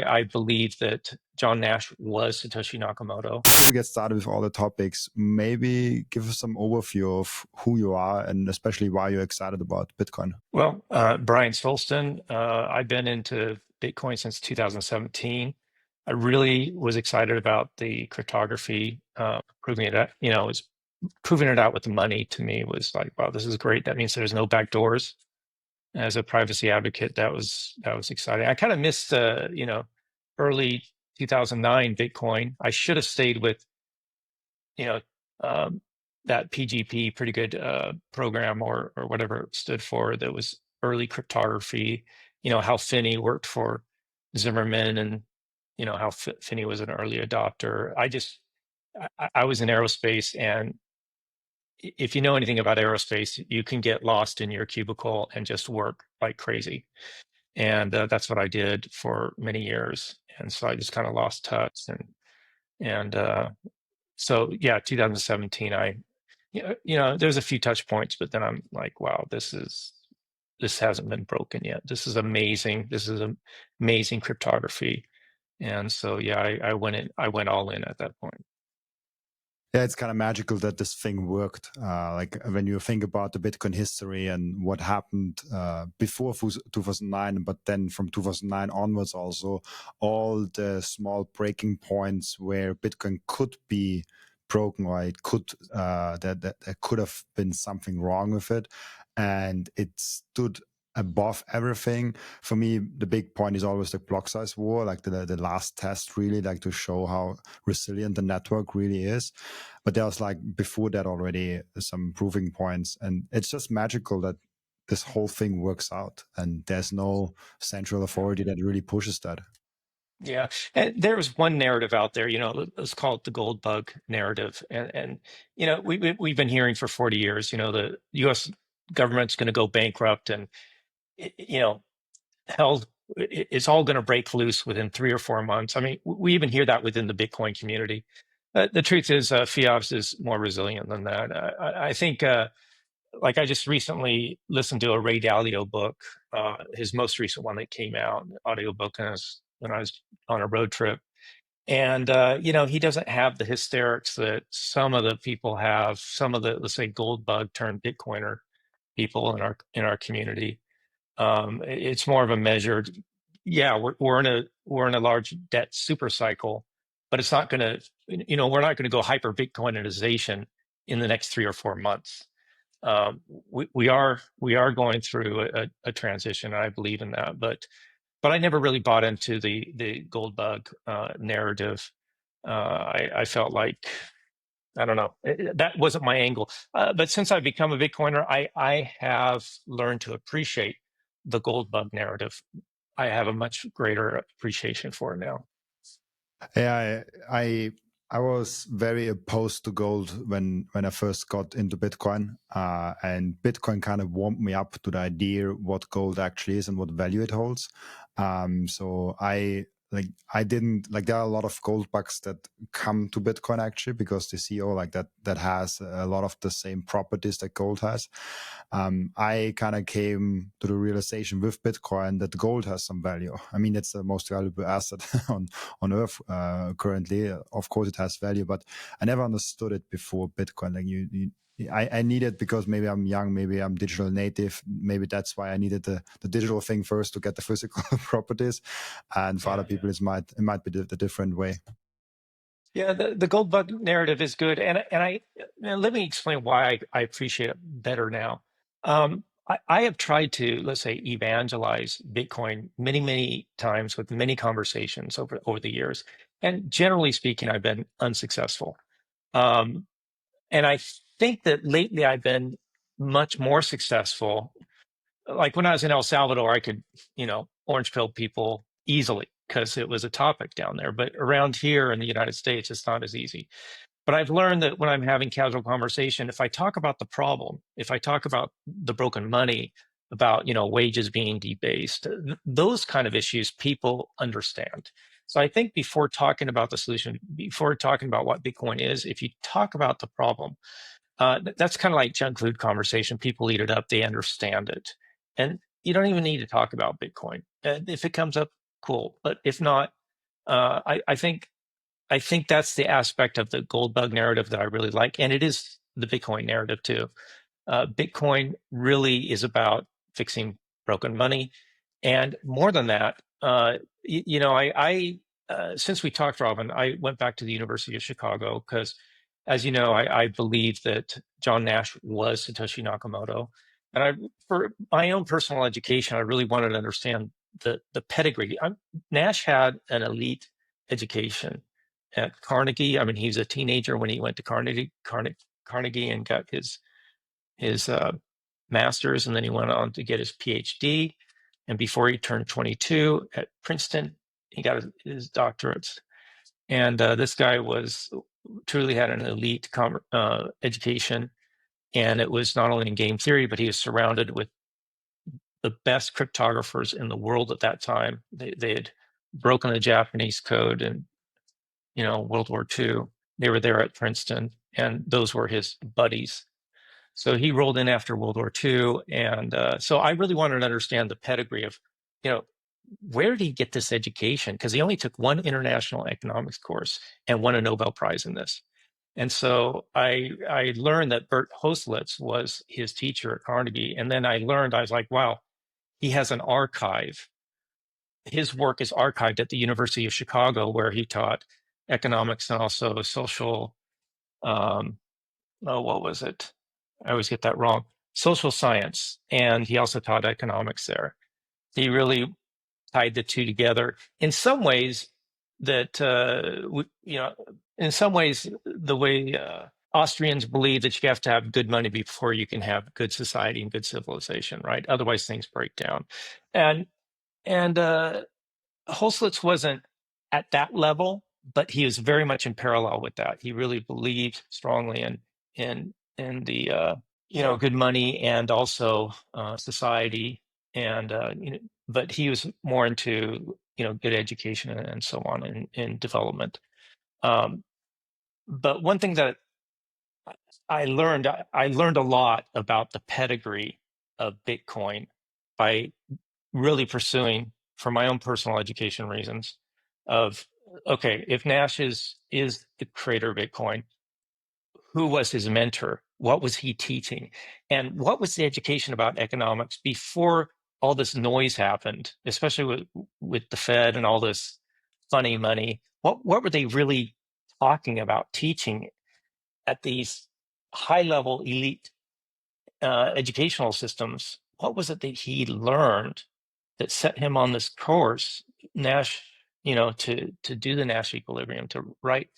I believe that John Nash was Satoshi Nakamoto. Before we get started with all the topics, maybe give us some overview of who you are and especially why you're excited about Bitcoin. Well, Brian Stolsten, I've been into Bitcoin since 2017. I really was excited about the cryptography, proving it out, proving it out with the money to me was like, wow, this is great. That means there's no backdoors. As a privacy advocate, that was exciting. I kind of missed, early 2009 Bitcoin. I should have stayed with, you know, um, that PGP, pretty good program or whatever it stood for. That was early cryptography. How Finney worked for Zimmerman, and how Finney was an early adopter. I was in aerospace, and if you know anything about aerospace, you can get lost in your cubicle and just work like crazy. And that's what I did for many years. And so I just kind of lost touch. So yeah, 2017, there's a few touch points, but then I'm like, wow, this hasn't been broken yet. This is amazing. This is amazing cryptography. And so, yeah, I went all in at that point. Yeah, it's kind of magical that this thing worked. Like when you think about the Bitcoin history and what happened before 2009, but then from 2009 onwards also, all the small breaking points where Bitcoin could be broken, or it could that there could have been something wrong with it, and it stood above everything. For me, the big point is always the block size war, like the last test, really, like to show how resilient the network really is. But there was like before that already some proving points, and it's just magical that this whole thing works out and there's no central authority that really pushes that. Yeah, and there's one narrative out there, let's call it the gold bug narrative, and we've been hearing for 40 years, the U.S. government's going to go bankrupt, and hell, it's all going to break loose within 3 or 4 months. I mean, we even hear that within the Bitcoin community. The truth is, fiat is more resilient than that. I think, like I just recently listened to a Ray Dalio book, his most recent one that came out, audiobook, when I was on a road trip. And, he doesn't have the hysterics that some of the people have, some of the, let's say, gold bug turned Bitcoiner people in our community. It's more of a measured, yeah, we're in a large debt super cycle, but it's not going to, we're not going to go hyper Bitcoinization in the next 3 or 4 months. We are going through a transition. I believe in that, but I never really bought into the gold bug narrative. I felt like, I don't know, that wasn't my angle. But since I've become a Bitcoiner, I have learned to appreciate the gold bug narrative. I have a much greater appreciation for it now. Yeah, I was very opposed to gold when I first got into Bitcoin, and Bitcoin kind of warmed me up to the idea what gold actually is and what value it holds. So I didn't like, there are a lot of gold bugs that come to Bitcoin actually because they see, oh, like that has a lot of the same properties that gold has. I kind of came to the realization with Bitcoin that gold has some value. I mean, it's the most valuable asset on earth currently. Of course it has value, but I never understood it before Bitcoin. Like I need it because maybe I'm young, maybe I'm digital native, maybe that's why I needed the digital thing first to get the physical properties, and for other people it might be the different way. Yeah, the gold bug narrative is good, and let me explain why I appreciate it better now. I have tried to, let's say, evangelize Bitcoin many times with many conversations over the years, and generally speaking, I've been unsuccessful. And I think that lately I've been much more successful. Like when I was in El Salvador, I could, orange pill people easily because it was a topic down there. But around here in the United States, it's not as easy. But I've learned that when I'm having casual conversation, if I talk about the problem, if I talk about the broken money, about wages being debased, those kind of issues, people understand. So I think before talking about the solution, before talking about what Bitcoin is, if you talk about the problem, that's kind of like junk food conversation. People eat it up, they understand it, and you don't even need to talk about Bitcoin. If it comes up, cool. But if not, I think that's the aspect of the gold bug narrative that I really like, and it is the Bitcoin narrative too. Bitcoin really is about fixing broken money, and more than that, since we talked, Robin, I went back to the University of Chicago because, as you know, I believe that John Nash was Satoshi Nakamoto, and for my own personal education, I really wanted to understand the pedigree. Nash had an elite education at Carnegie. I mean, he was a teenager when he went to Carnegie and got his master's, and then he went on to get his PhD. And before he turned 22 at Princeton, he got his doctorates. And this guy truly had an elite education, and it was not only in game theory, but he was surrounded with the best cryptographers in the world at that time. They had broken the Japanese code in World War II. They were there at Princeton, and those were his buddies. So he rolled in after World War II. And so I really wanted to understand the pedigree of, where did he get this education? Because he only took one international economics course and won a Nobel Prize in this. And so I learned that Bert Hoslitz was his teacher at Carnegie. And then I was like, wow, he has an archive. His work is archived at the University of Chicago, where he taught economics and also social, what was it? I always get that wrong. Social science, and he also taught economics there. He really tied the two together in some ways. In some ways, the way Austrians believe that you have to have good money before you can have good society and good civilization, right? Otherwise, things break down. And Holslitz wasn't at that level, but he was very much in parallel with that. He really believed strongly in the good money and also society, and but he was more into good education and so on in development. But one thing that I learned a lot about the pedigree of Bitcoin by really pursuing, for my own personal education reasons, of okay, if Nash is the creator of Bitcoin, who was his mentor? What was he teaching? And what was the education about economics before all this noise happened, especially with the Fed and all this funny money? What were they really talking about, teaching at these high level elite educational systems? What was it that he learned that set him on this course, Nash, to do the Nash equilibrium, to write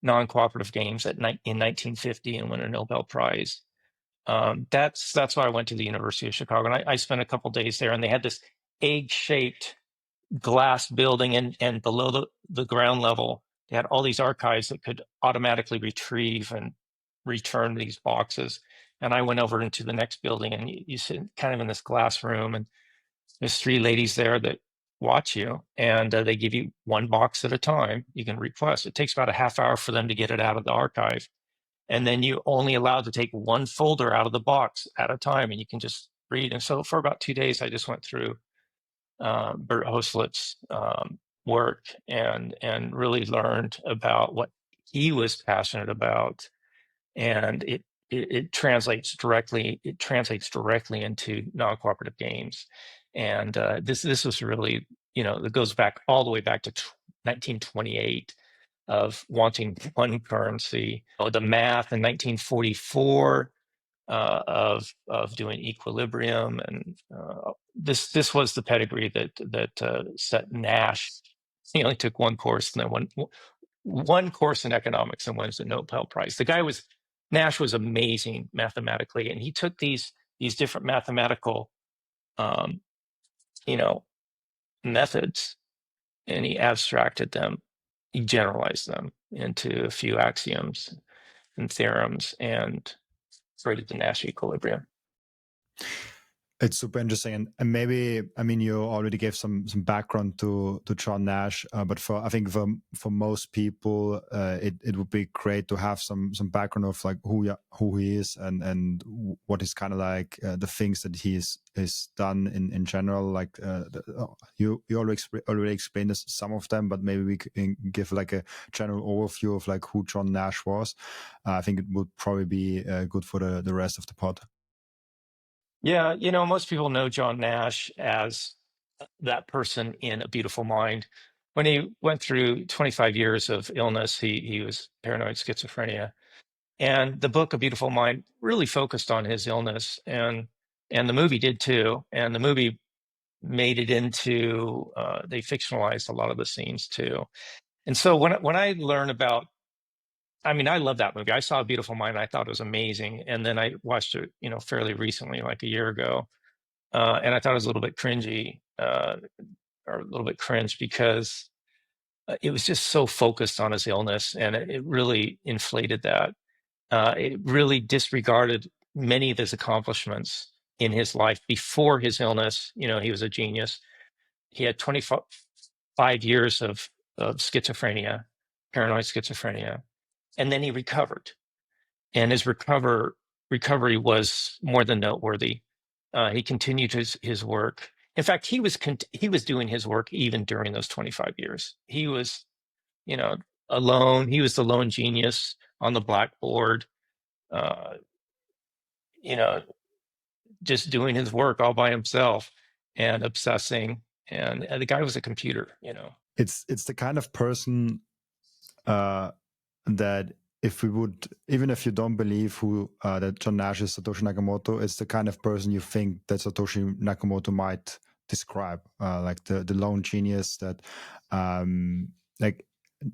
non-cooperative games in 1950 and win a Nobel Prize? That's why I went to the University of Chicago, and I spent a couple of days there. And they had this egg-shaped glass building, and below the ground level, they had all these archives that could automatically retrieve and return these boxes. And I went over into the next building, and you sit kind of in this glass room, and there's three ladies there that watch you, and they give you one box at a time. You can request. It takes about a half hour for them to get it out of the archive. And then you only allowed to take one folder out of the box at a time, and you can just read. And so for about 2 days, I just went through Bert Hoslitz's work and really learned about what he was passionate about. And it translates directly into non-cooperative games. And this was really, it goes back all the way back to 1928 of wanting one currency. The math in 1944 of doing equilibrium, and this was the pedigree that set Nash. He only took one course, and then one course in economics, and wins the Nobel Prize. Nash was amazing mathematically, and he took these different mathematical methods, and he abstracted them, he generalized them into a few axioms and theorems, and created the Nash equilibrium. It's super interesting, and maybe, I mean, you already gave some background to John Nash, but I think for most people, it would be great to have some background of like who he is, and what is kind of like the things that he's done in general. Like you already explained some of them, but maybe we can give like a general overview of like who John Nash was. I think it would probably be good for the rest of the pod. Yeah, most people know John Nash as that person in A Beautiful Mind. When he went through 25 years of illness, he was paranoid schizophrenia. And the book A Beautiful Mind really focused on his illness, and the movie did too. And the movie made it into they fictionalized a lot of the scenes too. And so when I learn about, I mean, I love that movie. I saw A Beautiful Mind. I thought it was amazing, and then I watched it, fairly recently, like a year ago, and I thought it was a little bit cringy, or a little bit cringe because it was just so focused on his illness, and it really inflated that. It really disregarded many of his accomplishments in his life before his illness. He was a genius. He had 25 years of schizophrenia, paranoid schizophrenia, and then he recovered. And his recovery was more than noteworthy. He continued his work. In fact, he was doing his work even during those 25 years. He was, you know, alone. He was the lone genius on the blackboard, uh, you know, just doing his work all by himself and obsessing. And the guy was a computer. It's the kind of person that if we would, even if you don't believe who that John Nash is Satoshi Nakamoto, it's the kind of person you think that Satoshi Nakamoto might describe, like the lone genius that, like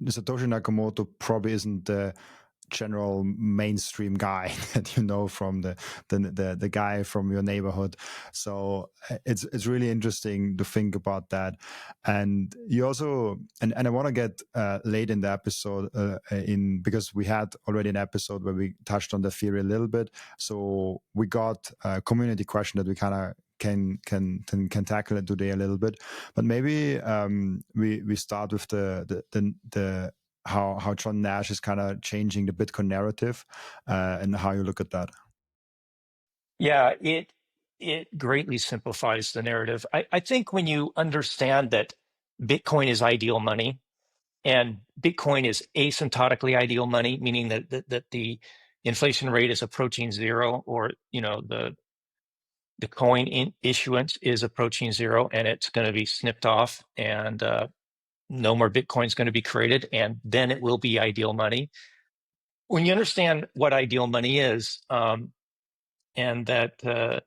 Satoshi Nakamoto probably isn't the general mainstream guy that you know from the guy from your neighborhood. So it's really interesting to think about that. And you also, and I want to get late in the episode in, because we had already an episode where we touched on the theory a little bit. So we got a community question that we kind of can tackle it today a little bit, but maybe we start with the how John Nash is kind of changing the Bitcoin narrative, and how you look at that. Yeah, it greatly simplifies the narrative. I think when you understand that Bitcoin is ideal money and Bitcoin is asymptotically ideal money, meaning that the inflation rate is approaching zero, or the coin issuance is approaching zero, and it's going to be snipped off, and no more Bitcoin is going to be created, and then it will be ideal money. When you understand what ideal money is, and that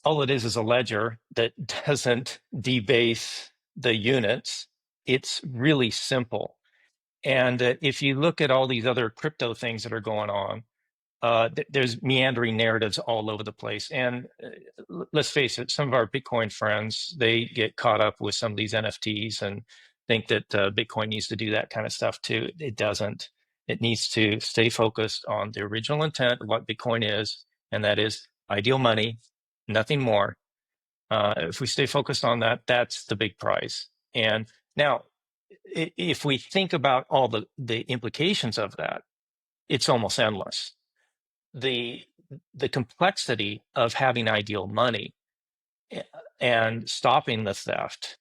all it is a ledger that doesn't debase the units, it's really simple. And if you look at all these other crypto things that are going on, there's meandering narratives all over the place. And let's face it, some of our Bitcoin friends, they get caught up with some of these NFTs and think that Bitcoin needs to do that kind of stuff too. It doesn't. It needs to stay focused on the original intent of what Bitcoin is, and that is ideal money, nothing more. If we stay focused on that, that's the big prize. And now, if we think about all the implications of that, it's almost endless. The complexity of having ideal money and stopping the theft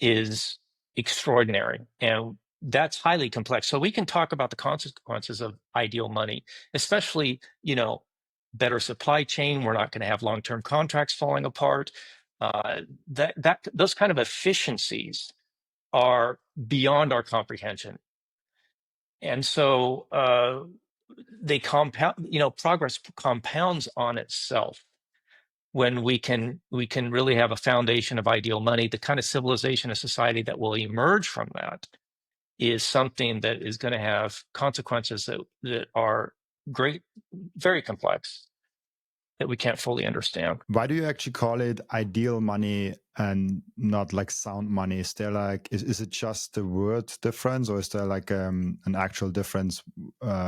is extraordinary, and that's highly complex. So we can talk about the consequences of ideal money, especially better supply chain. We're not going to have long-term contracts falling apart. That those kind of efficiencies are beyond our comprehension, and so they compound. Progress compounds on itself when we can really have a foundation of ideal money. The kind of civilization and society that will emerge from that is something that is going to have consequences that are great, very complex, that we can't fully understand. Why do you actually call it ideal money and not like sound money? Is there like, is it just the word difference, or is there like an actual difference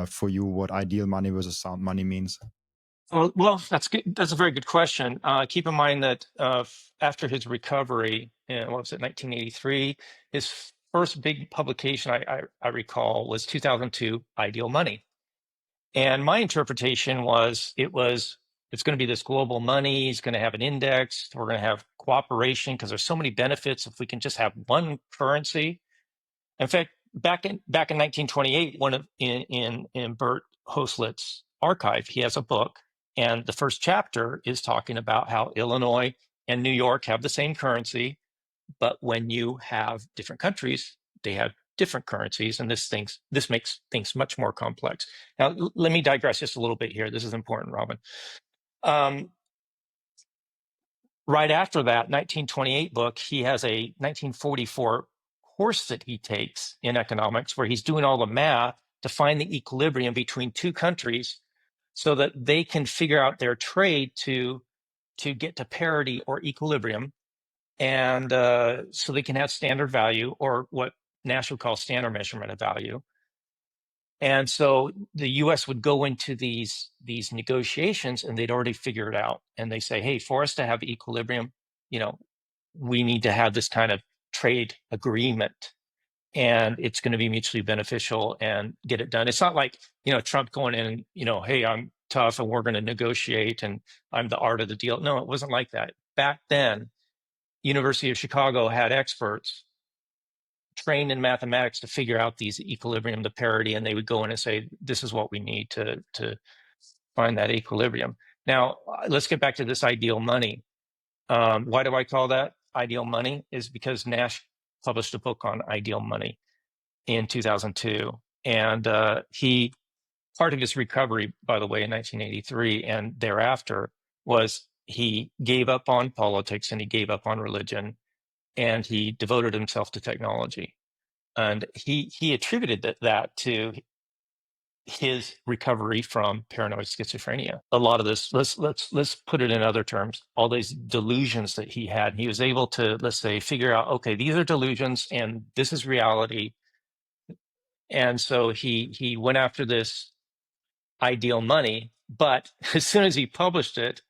for you what ideal money versus sound money means? Well, that's good. That's a very good question. Keep in mind that after his recovery in, what was it, 1983, his first big publication I recall was 2002, Ideal Money. And my interpretation was it's going to be this global money. He's going to have an index. We're going to have cooperation because there's so many benefits if we can just have one currency. In fact, back in 1928, one of in Bert Hoslett's archive, he has a book, and the first chapter is talking about how Illinois and New York have the same currency, but when you have different countries, they have different currencies, and this makes things much more complex. Now, let me digress just a little bit here. This is important, Robin. Right after that 1928 book, he has a 1944 course that he takes in economics where he's doing all the math to find the equilibrium between two countries so that they can figure out their trade to get to parity or equilibrium, and so they can have standard value, or what Nash would call standard measurement of value. And so the U.S. would go into these negotiations, and they'd already figure it out. And they say, "Hey, for us to have equilibrium, we need to have this kind of trade agreement, and it's going to be mutually beneficial and get it done." It's not like Trump going in and "Hey, I'm tough, and we're going to negotiate, and I'm the art of the deal." No, it wasn't like that back then. University of Chicago had experts trained in mathematics to figure out these equilibrium, the parity, and they would go in and say, "This is what we need to find that equilibrium." Now, let's get back to this ideal money. Why do I call that ideal money? Is because Nash published a book on ideal money in 2002, and part of his recovery, by the way, in 1983 and thereafter, was he gave up on politics and he gave up on religion, and he devoted himself to technology. And he attributed that to his recovery from paranoid schizophrenia. A lot of this, let's put it in other terms, all these delusions that he had, he was able to, let's say, figure out, okay, these are delusions and this is reality. And so he went after this ideal money, but as soon as he published it,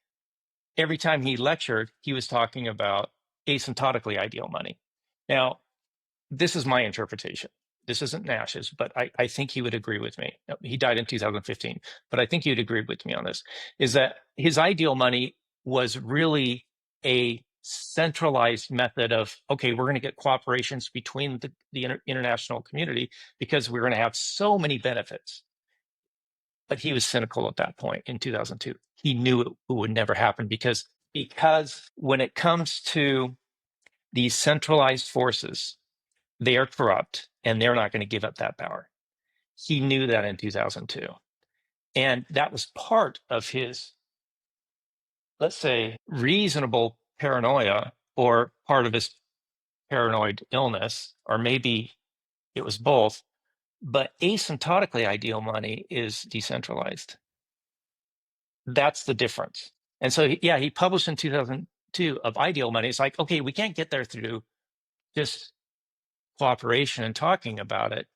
every time he lectured, he was talking about asymptotically ideal money. Now, this is my interpretation. This isn't Nash's, but I think he would agree with me. He died in 2015, but I think he would agree with me on this, is that his ideal money was really a centralized method of, okay, we're going to get cooperations between the international community because we're going to have so many benefits. But he was cynical at that point in 2002. He knew it would never happen because when it comes to these centralized forces, they are corrupt and they're not going to give up that power. He knew that in 2002. And that was part of his, let's say, reasonable paranoia, or part of his paranoid illness, or maybe it was both. But asymptotically ideal money is decentralized. That's the difference. And so, yeah, he published in 2002 of ideal money. It's like, okay, we can't get there through just cooperation and talking about it.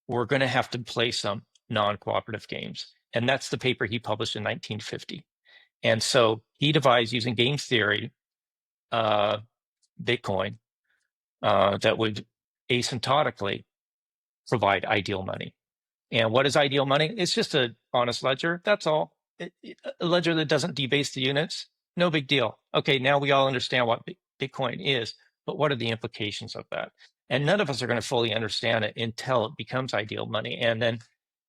We're going to have to play some non-cooperative games. And that's the paper he published in 1950. And so he devised, using game theory, Bitcoin that would asymptotically provide ideal money. And what is ideal money? It's just an honest ledger. That's all. A ledger that doesn't debase the units. No big deal. Okay, now we all understand what Bitcoin is, but what are the implications of that? And none of us are going to fully understand it until it becomes ideal money. And then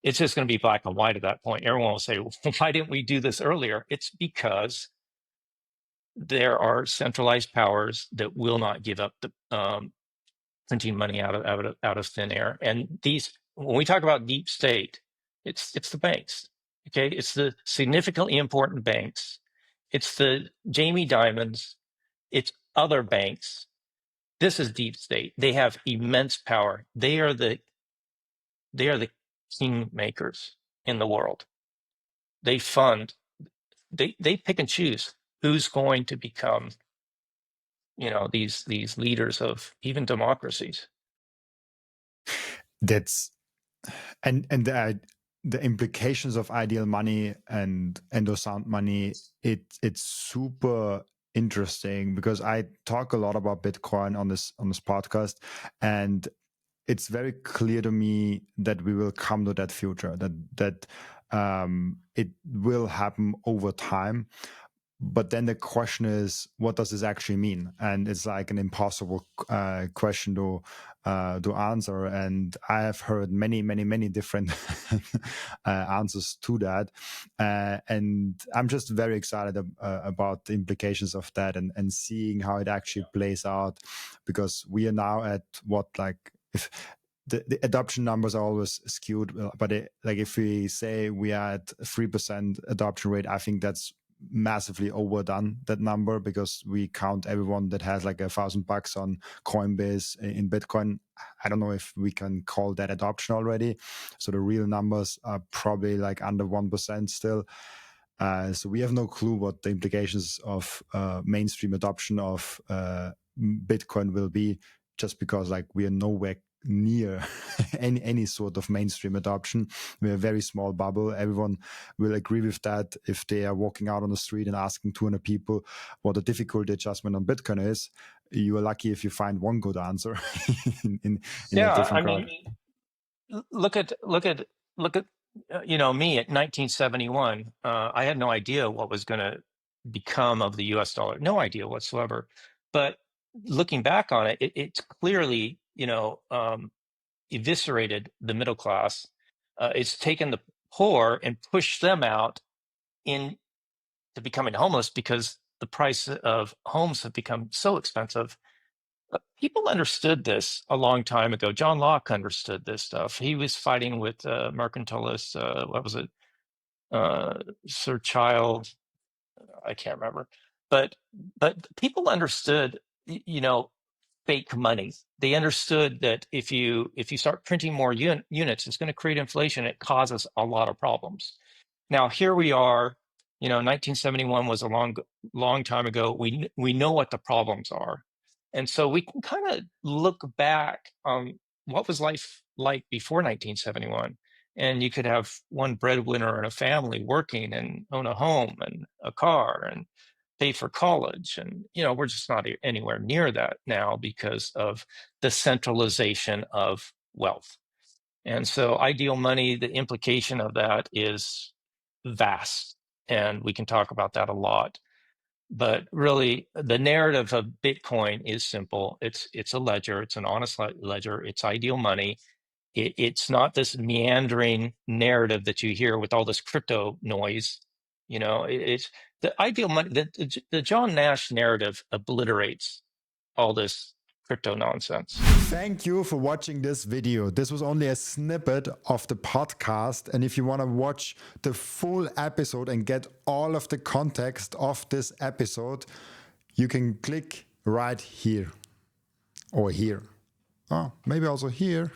it's just going to be black and white at that point. Everyone will say, well, why didn't we do this earlier? It's because there are centralized powers that will not give up the printing money out of thin air. And when we talk about deep state, it's the banks. Okay, it's the significantly important banks. It's the Jamie Dimons. It's other banks. This is deep state. They have immense power. They are the king makers in the world. They fund. They pick and choose who's going to become, these leaders of even democracies. That's and the implications of ideal money and endosound money, it's super interesting because I talk a lot about Bitcoin on this podcast, and it's very clear to me that we will come to that future, that it will happen over time. But then the question is, what does this actually mean? And it's like an impossible question to answer. And I have heard many different answers to that. And I'm just very excited about the implications of that and seeing how it actually plays out, because we are now at what, like, if the adoption numbers are always skewed, but like if we say we are at 3% adoption rate, I think that's massively overdone, that number, because we count everyone that has like $1,000 on Coinbase in Bitcoin. I don't know if we can call that adoption already. So the real numbers are probably like under 1% still. So we have no clue what the implications of mainstream adoption of Bitcoin will be, just because like we are nowhere near any sort of mainstream adoption. We're a very small bubble. Everyone will agree with that if they are walking out on the street and asking 200 people what the difficulty adjustment on Bitcoin is. You are lucky if you find one good answer in a Yeah, I different crowd. mean, look at me at 1971. I had no idea what was going to become of the U.S. dollar. No idea whatsoever. But looking back on it, it's clearly eviscerated the middle class. It's taken the poor and pushed them out into becoming homeless because the price of homes have become so expensive. People understood this a long time ago. John Locke understood this stuff. He was fighting with mercantilists. What was it? Sir Child. I can't remember. But people understood, fake money. They understood that if you start printing more units, it's going to create inflation. It causes a lot of problems. Now here we are. 1971 was a long time ago. We know what the problems are, and so we can kind of look back on what was life like before 1971. And you could have one breadwinner in a family working and own a home and a car and pay for college. And, we're just not anywhere near that now because of the centralization of wealth. And so ideal money, the implication of that is vast. And we can talk about that a lot. But really, the narrative of Bitcoin is simple. It's a ledger. It's an honest ledger. It's ideal money. It's not this meandering narrative that you hear with all this crypto noise. It's the ideal money. The John Nash narrative obliterates all this crypto nonsense. Thank you for watching this video. This was only a snippet of the podcast. And if you want to watch the full episode and get all of the context of this episode, you can click right here or here. Oh, maybe also here.